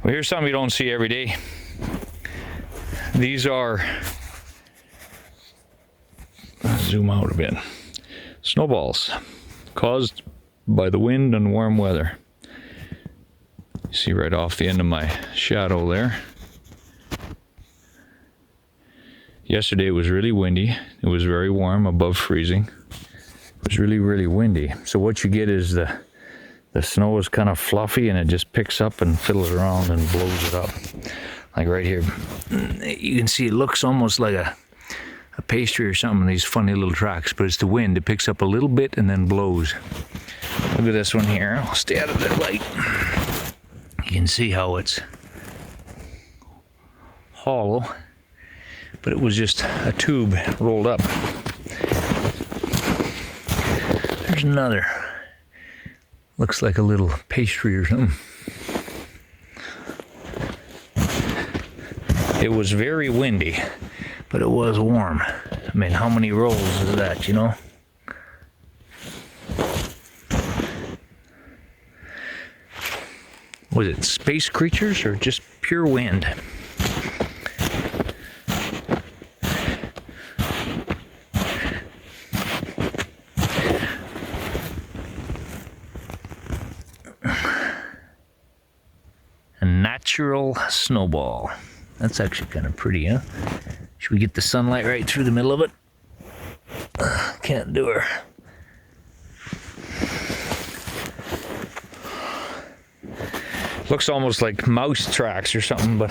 Well, here's something you don't see every day. These are, zoom out a bit, snowballs caused by the wind and warm weather. You see right off the end of my shadow there. Yesterday it was really windy. It was very warm, above freezing. It was really, really windy. So what you get is the snow is kind of fluffy and it just picks up and fiddles around and blows it up. Like right here, you can see it looks almost like a pastry or something, these funny little tracks, but it's the wind. It picks up a little bit and then blows. Look at this one here. I'll stay out of the light. You can see how it's hollow, but it was just a tube rolled up. There's another. Looks like a little pastry or something. It was very windy, but it was warm. I mean, how many rolls is that, you know? Was it space creatures or just pure wind? A natural snowball. That's actually kind of pretty, huh? Should we get the sunlight right through the middle of it? Can't do her. Looks almost like mouse tracks or something, but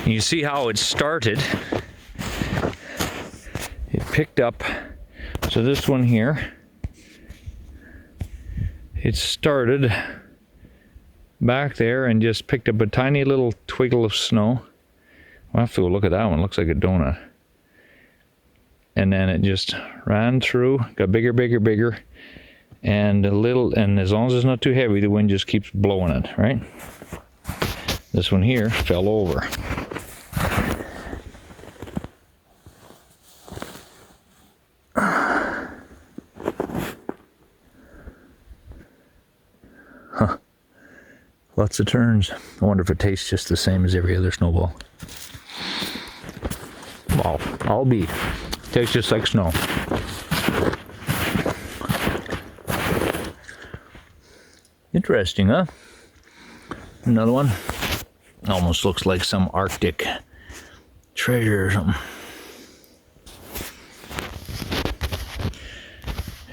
you see how it started. It picked up. So this one here, it started back there and just picked up a tiny little twiggle of snow. We'll have to go look at that one. Looks like a donut. And then it just ran through, got bigger, bigger, bigger, and a little, and as long as it's not too heavy, the wind just keeps blowing it, right? This one here fell over. Huh. Lots of turns. I wonder if it tastes just the same as every other snowball. Well, I'll be. Tastes just like snow. Interesting, huh? Another one. Almost looks like some Arctic treasure or something.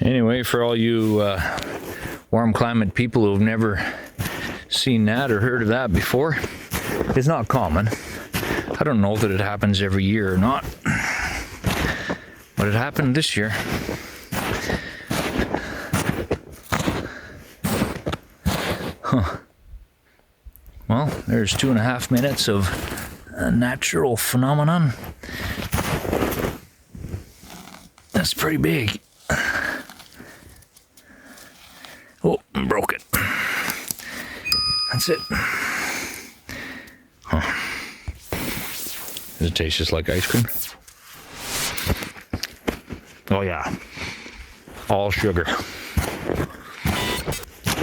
Anyway, for all you warm climate people who have never seen that or heard of that before, it's not common. I don't know that it happens every year or not, but it happened this year. Huh. Well, there's 2.5 minutes of a natural phenomenon. That's pretty big. Oh, broke it. That's it. Huh. Does it taste just like ice cream? Oh yeah. All sugar.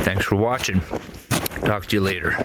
Thanks for watching. Talk to you later.